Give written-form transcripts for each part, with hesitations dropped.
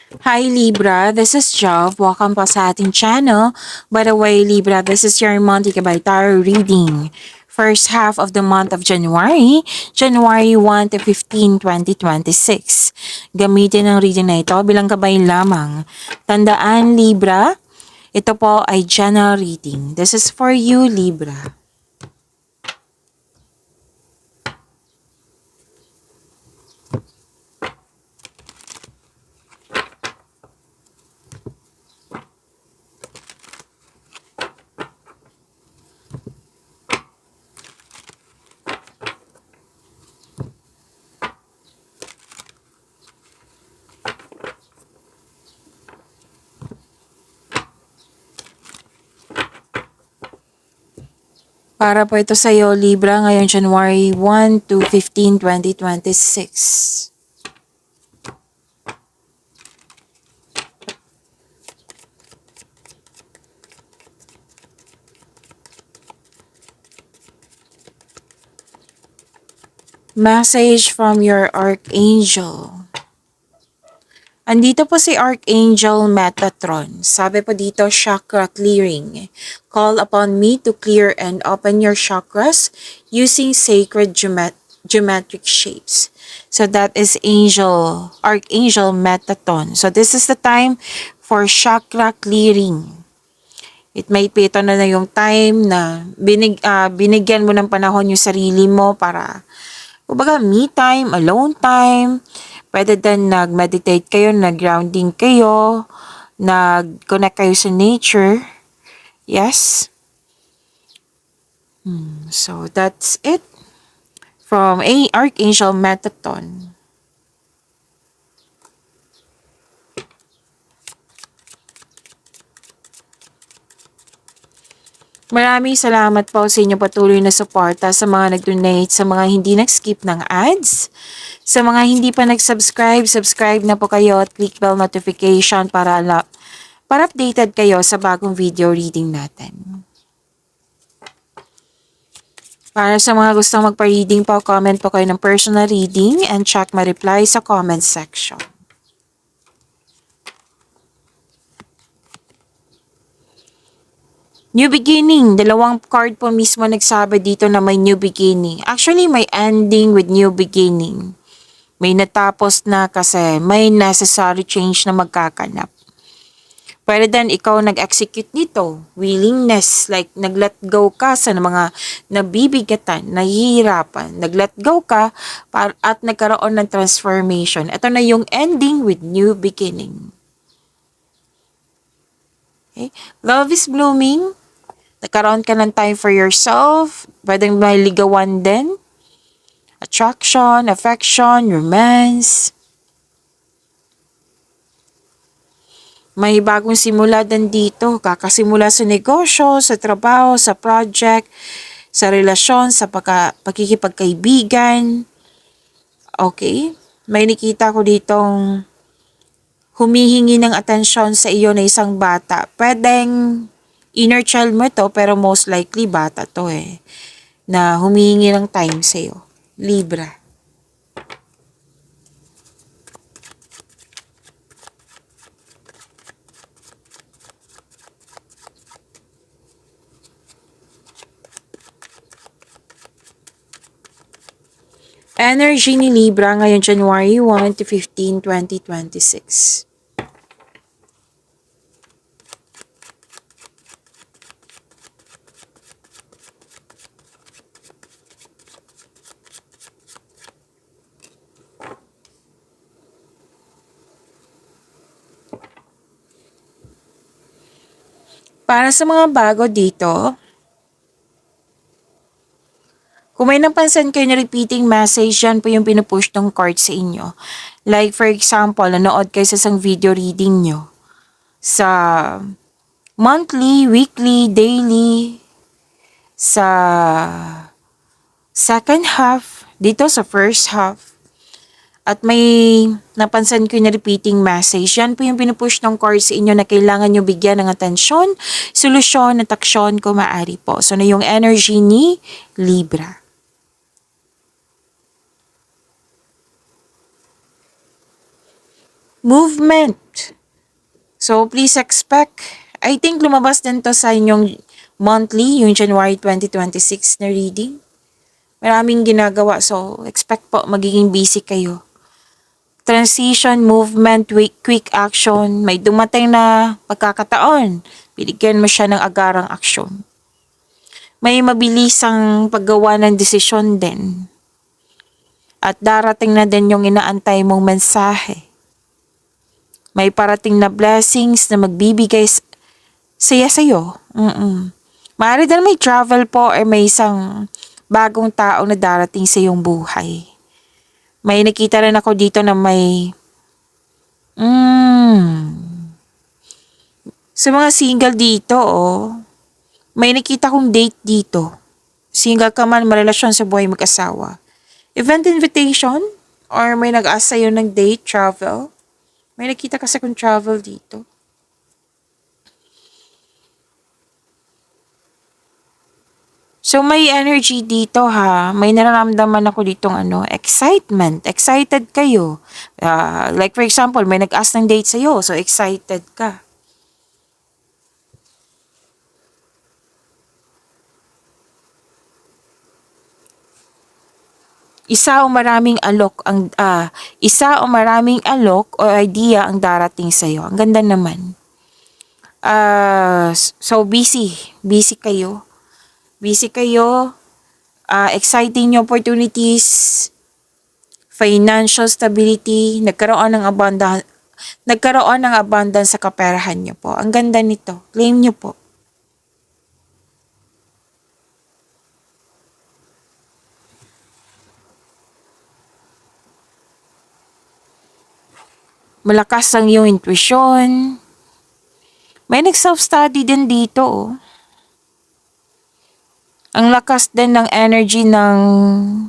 Hi Libra, this is Jov. Welcome po sa ating channel. By the way, Libra, this is your monthly Gabay Tarot reading. First half of the month of January, January 1 to 15, 2026. Gamitin ang reading na ito bilang gabay lamang. Tandaan, Libra, ito po ay general reading. This is for you, Libra. Para po ito sa iyo, Libra, ngayon January 1 to 15, 2026. Message from your Archangel. Andito po si Archangel Metatron. Sabi po dito, chakra clearing. Call upon me to clear and open your chakras using sacred geometric shapes. So that is Archangel Metatron. So this is the time for chakra clearing. It might be ito na yung time na binigyan mo ng panahon yung sarili mo para, kumbaga, me time, alone time. Pwede din nag-meditate kayo, nag-grounding kayo, nag-connect kayo sa nature. Yes. So, that's it from Archangel Metatron. Maraming salamat po sa inyong patuloy na suporta sa mga nag-donate, sa mga hindi nag-skip ng ads. Sa mga hindi pa nag-subscribe, subscribe na po kayo at click bell notification para updated kayo sa bagong video reading natin. Para sa mga gustong magpa-reading po, comment po kayo ng personal reading and check my reply sa comment section. New beginning. Dalawang card po mismo nagsabi dito na may new beginning. Actually, may ending with new beginning. May natapos na kasi may necessary change na magkakanap. Pwede din ikaw nag-execute nito. Willingness, like nag-let go ka sa mga nabibigatan, nahihirapan. Nag-let go ka at nagkaroon ng transformation. Ito na yung ending with new beginning. Okay? Love is blooming. Nagkaroon ka ng time for yourself. Pwedeng may ligawan din. Attraction, affection, romance. May bagong simula din dito. Kakasimula sa negosyo, sa trabaho, sa project, sa relasyon, sa pagkikipagkaibigan. Okay? May nakita ko ditong humihingi ng atensyon sa iyo na isang bata. Pwedeng inner child mo to, pero most likely bata to na humihingi ng time sa iyo. Libra. Energy ni Libra ngayon January 1 to 15, 2026. Para sa mga bago dito, kung may napansin kayo na repeating message, yan po yung pinupush ng card sa inyo. Like for example, nanood kayo sa isang video reading nyo. Sa monthly, weekly, daily, sa second half, dito sa first half. At may napansin ko na repeating message. Yan po yung pinupush ng card sa inyo na kailangan nyo bigyan ng atensyon, solusyon, at aksyon kung maaari po. So na yung energy ni Libra. movement. So, please expect, I think lumabas din to sa inyong monthly, yung January 2026 na reading. Maraming ginagawa, so expect po magiging busy kayo. Transition, movement, quick action, may dumating na pagkakataon, binigyan mo siya ng agarang aksyon. May mabilisang paggawa ng desisyon din. At darating na din yung inaantay mong mensahe. May parating na blessings na magbibigay saya sa'yo. Maaari din may travel po or may isang bagong tao na darating sa iyong buhay. May nakita rin ako dito na may sa mga single dito, may nakita kong date dito. Single ka man, marelasyon sa buhay mag-asawa. Event invitation? Or may nag-ask sa'yo ng date, travel? May nakita kasi kong travel dito. So may energy dito ha. May nararamdaman ako ditong excitement. Excited kayo. Like for example, may nag-ask ng date sa'yo. So excited ka. Isa o maraming alok o idea ang darating sa iyo. Ang ganda naman. So busy kayo. Busy kayo. Exciting new opportunities, financial stability, nagkaroon ng abundance sa kaperahan niyo po. Ang ganda nito. Claim niyo po. Malakas ang iyong intuition. May nag-self-study din dito. Ang lakas din ng energy ng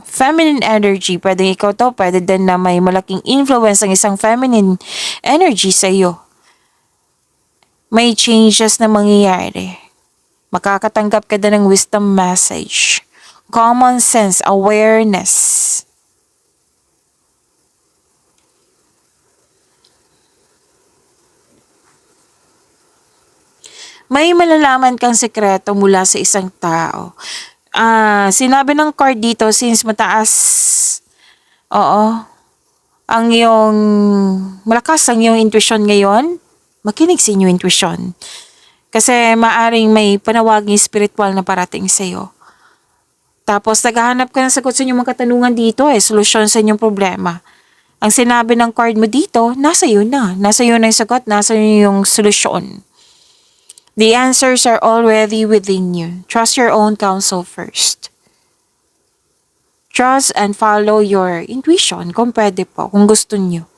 feminine energy. Pwede ikaw to, pwede din na may malaking influence ang isang feminine energy sa iyo. May changes na mangyayari. Makakatanggap ka din ng wisdom message. Common sense, awareness. May malalaman kang sekreto mula sa isang tao. Sinabi ng card dito, since mataas, malakas ang iyong intuition ngayon, makinig sa inyong intuition. Kasi maaring may panawaging spiritual na parating sa iyo. Tapos naghahanap ka ng sagot sa inyong mga katanungan dito, solusyon sa inyong problema. Ang sinabi ng card mo dito, nasa iyo na. Nasa iyo na yung sagot, nasa iyo yung solusyon. The answers are already within you. Trust your own counsel first. Trust and follow your intuition kung pwede po, kung gusto niyo.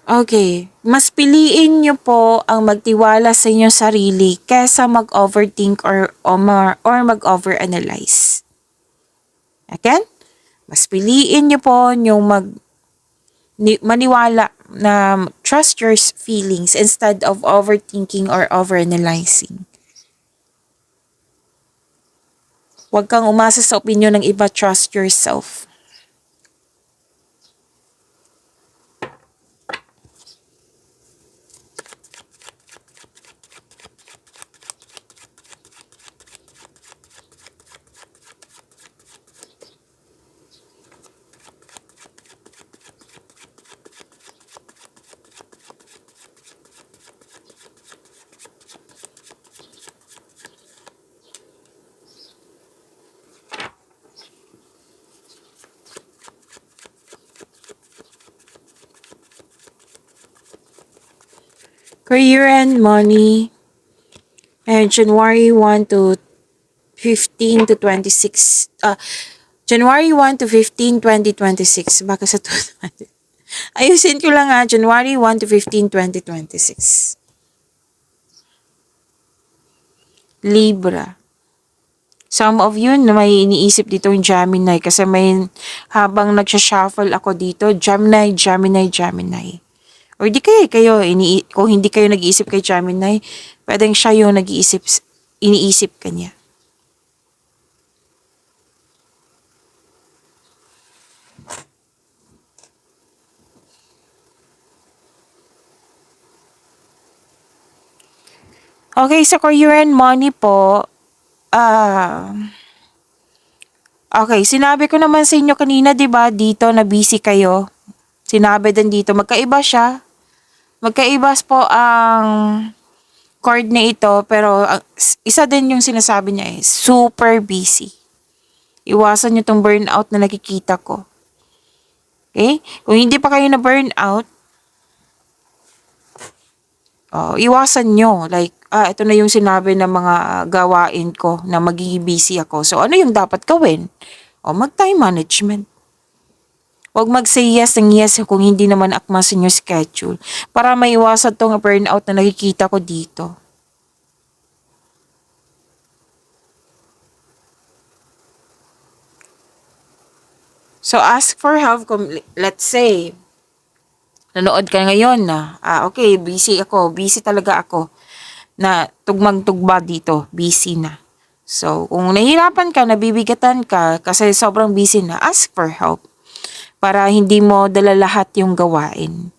Okay, mas piliin niyo po ang magtiwala sa inyong sarili kesa mag-overthink or mag-overanalyze. Again? Mas piliin niyo po yung maniwala na trust your feelings instead of overthinking or overanalyzing. Huwag kang umasa sa opinion ng iba, trust yourself. Career and money. And January 1 to 15 to 26. January 1 to 15, 2026. Baka sa 2020. Ayusin ko lang January 1 to 15, 2026. Libra. Some of you na may iniisip dito yung Gemini kasi habang nagsha-shuffle ako dito, Gemini. Or di kayo kung hindi kayo nag-iisip kay Gemini, pwedeng siya yung iniisip ka niya. Okay, sa career and money po, ah, okay, sinabi ko naman sa inyo kanina, 'di ba, dito na busy kayo. Sinabi din dito, magkaiba siya. Magkaibas po ang card na ito, pero isa din yung sinasabi niya is super busy. Iwasan niyo tong burnout na nakikita ko. Okay? Kung hindi pa kayo na burnout, iwasan nyo. Like, ito na yung sinabi ng mga gawain ko na magiging busy ako. So, ano yung dapat gawin? Mag-time management. Huwag mag-say yes ng yes kung hindi naman akma sa inyo schedule. Para maiwasan tong burnout na nakikita ko dito. So, ask for help kung, let's say, nanood ka ngayon na, okay, busy talaga ako, na tugmang-tugma dito, busy na. So, kung nahihirapan ka, nabibigatan ka, kasi sobrang busy na, ask for help. Para hindi mo dala lahat yung gawain.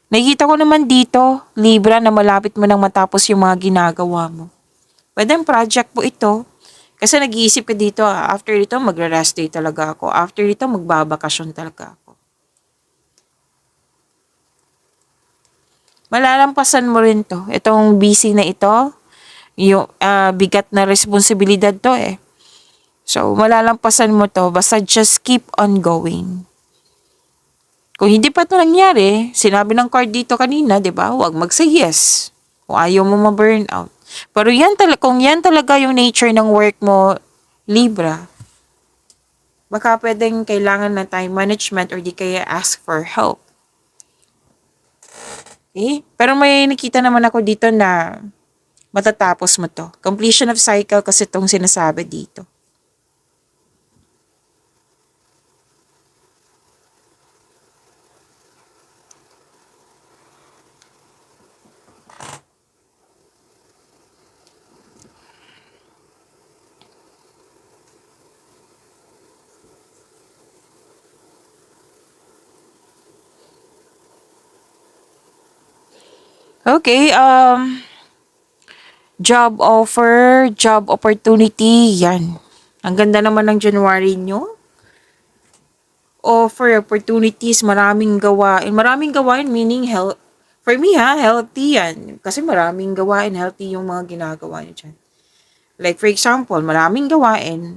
Nakikita ko naman dito, Libra, na malapit mo nang matapos yung mga ginagawa mo. Pwedeng project po ito. Kasi nag-iisip ka dito, after ito, magra-rest day talaga ako. After ito, magbabakasyon talaga ako. Malalampasan mo rin to. Itong busy na ito, yung bigat na responsibilidad to eh. So, malalampasan mo to, basta just keep on going. Kung hindi pa ito nangyari, sinabi ng card dito kanina, di ba? Huwag mag-say yes. Kung ayaw mo ma-burnout. Pero kung yan talaga yung nature ng work mo, Libra, baka pwedeng kailangan ng time management or di kaya ask for help. Okay? Pero may nakita naman ako dito na matatapos mo to. Completion of cycle kasi itong sinasabi dito. Okay, job offer, job opportunity, yan. Ang ganda naman ng January nyo. Offer, opportunities, maraming gawain. Maraming gawain meaning health. For me healthy yan. Kasi maraming gawain, healthy yung mga ginagawa nyo dyan. Like for example, maraming gawain.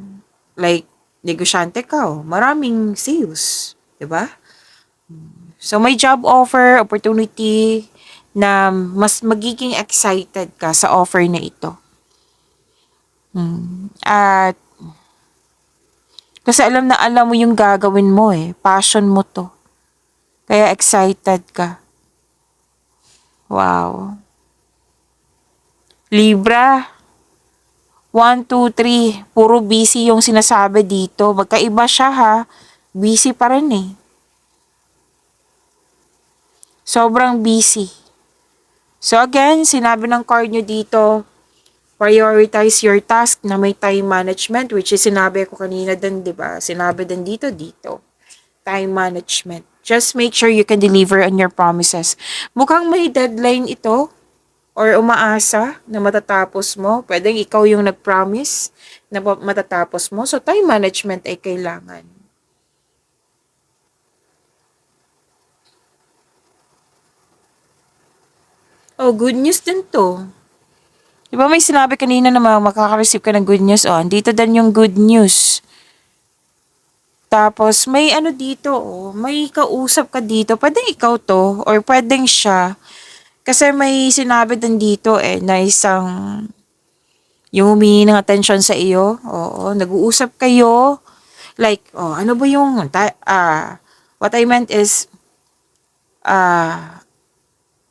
Like, negosyante ka, maraming sales. 'Di ba? So, may job offer, opportunity, na mas magiging excited ka sa offer na ito. At kasi alam na alam mo yung gagawin mo eh. Passion mo to. Kaya excited ka. Wow. Libra. 1, 2, 3. Puro busy yung sinasabi dito. Magkaiba siya ha. Busy pa rin eh. Sobrang busy. So again, sinabi ng card nyo dito, prioritize your task na may time management, which is sinabi ko kanina din, di ba? Sinabi din dito. Time management. Just make sure you can deliver on your promises. Mukhang may deadline ito or umaasa na matatapos mo. Pwedeng ikaw yung nag-promise na matatapos mo. So, time management ay kailangan. Oh, good news din to. Di ba may sinabi kanina na makaka-receive ka ng good news? Dito din yung good news. Tapos, may ano dito, may kausap ka dito. Pwedeng ikaw to, or pwedeng siya. Kasi may sinabi din dito na isang, yung humingi ng attention sa iyo. Oo, nag-uusap kayo. Like, ano ba yung, what I meant is,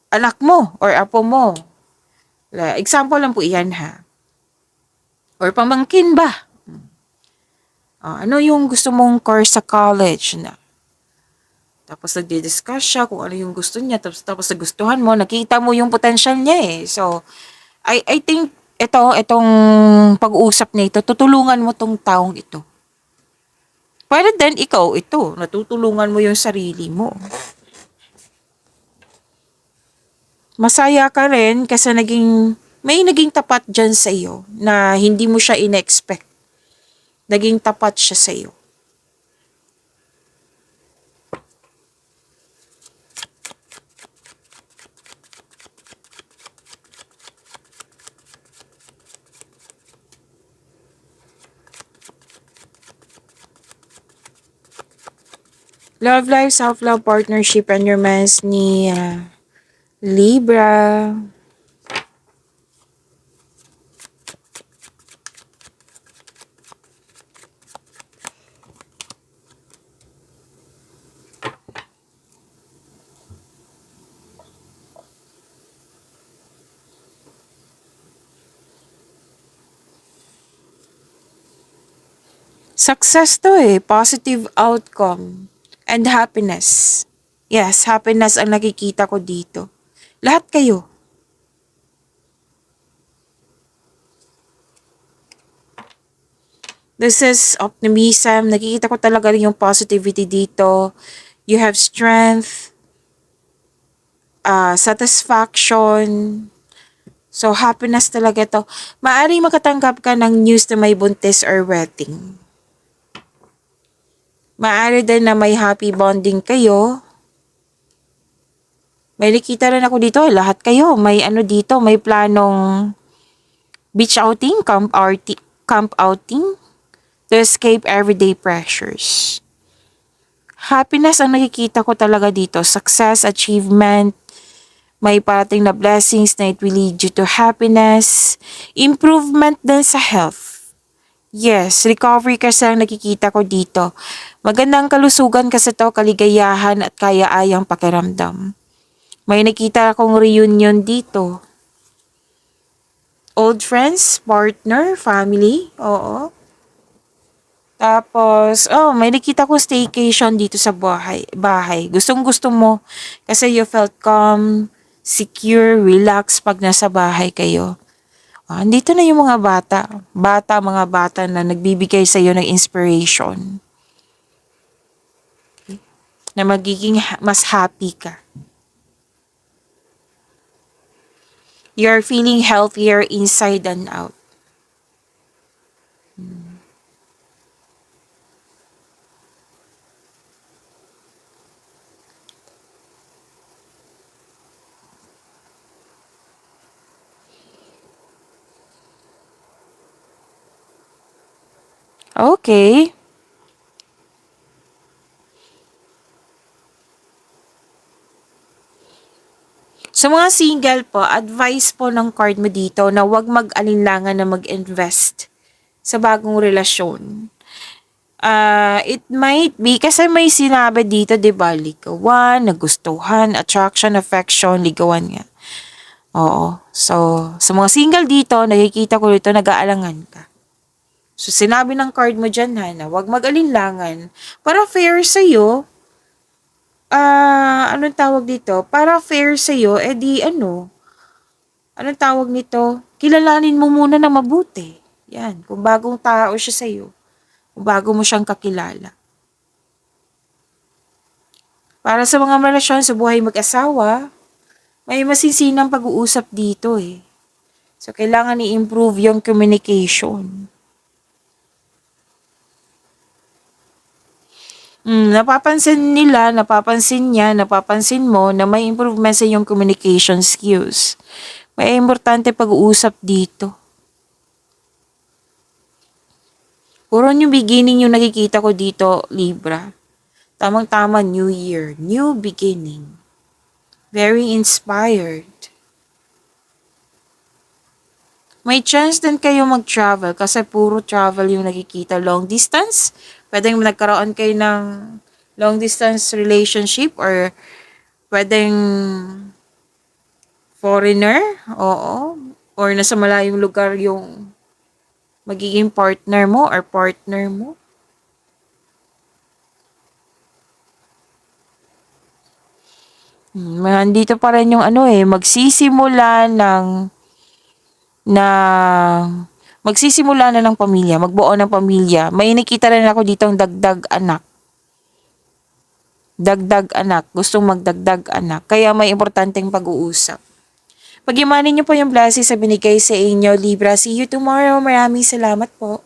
anak mo, or apo mo. Example lang po iyan ha. Or pamangkin ba? Ano yung gusto mong course sa college na? Tapos nagdi-discuss siya kung ano yung gusto niya. Tapos nagustuhan mo, nakita mo yung potential niya eh. So, I think itong pag-uusap na ito, tutulungan mo tong taong ito. Pwede din ikaw ito, natutulungan mo yung sarili mo. Masaya ka rin kasi naging May naging tapat dyan sa iyo na hindi mo siya in-expect. Naging tapat siya sa iyo. Love life, self-love, partnership, and romance ni Libra. Success to eh. Positive outcome. And happiness. Yes, happiness ang nakikita ko dito. Lahat kayo. This is optimism. Nakikita ko talaga rin yung positivity dito. You have strength, satisfaction. So, happiness talaga to. Maaring makatanggap ka ng news na may buntis or wedding. Maaari din na may happy bonding kayo. May nakita rin ako dito, lahat kayo. May ano dito, may planong beach outing, camp outing to escape everyday pressures. Happiness ang nakikita ko talaga dito. Success, achievement, may parating na blessings na it will lead you to happiness. Improvement din sa health. Yes, recovery kasi ang nakikita ko dito. Magandang kalusugan kasi to, kaligayahan at kaya-ayang pakiramdam. May nakita akong reunion dito. Old friends, partner, family, oo. Tapos, may nakita ko staycation dito sa bahay. Gustong-gusto mo kasi you felt calm, secure, relaxed pag nasa bahay kayo. Andito na yung mga mga bata na nagbibigay sa iyo ng inspiration. Okay? Na magiging mas happy ka. You're feeling healthier inside and out. Okay. Sa mga single po, advice po ng card mo dito na huwag mag-alinlangan na mag-invest sa bagong relasyon. It might be, kasi may sinabi dito, di ba, ligawan, nagustuhan, attraction, affection, ligawan nga. Oo. So, sa mga single dito, nakikita ko dito, nag-aalangan ka. So, sinabi ng card mo dyan, ha, na huwag mag-alinlangan. Para fair sa'yo, anong tawag dito? Para fair sa'yo, anong tawag nito? Kilalanin mo muna ng mabuti. Yan, kung bagong tao siya sa'yo. Kung bago mo siyang kakilala. Para sa mga relasyon sa buhay mag-asawa, may masinsinang pag-uusap dito eh. So, kailangan i-improve yung communication. Napapansin mo na may improvement sa iyong communication skills. May importante pag-uusap dito. Puro new beginning yung nakikita ko dito, Libra. Tamang-tama, new year, new beginning. Very inspired. May chance din kayo mag-travel kasi puro travel yung nakikita. Long distance, pwedeng nagkaroon kayo ng long distance relationship or pwedeng foreigner, oo. Or nasa malayong lugar yung magiging partner mo or partner mo. Nandito pa rin yung magsisimula ng pamilya, magbuo ng pamilya. May nakita rin ako ditong dagdag anak. Dagdag anak, gustong magdagdag anak. Kaya may importanteng pag-uusap. Pag-imanin niyo po yung blessings sa binigay sa inyo, Libra. See you tomorrow. Maraming salamat po.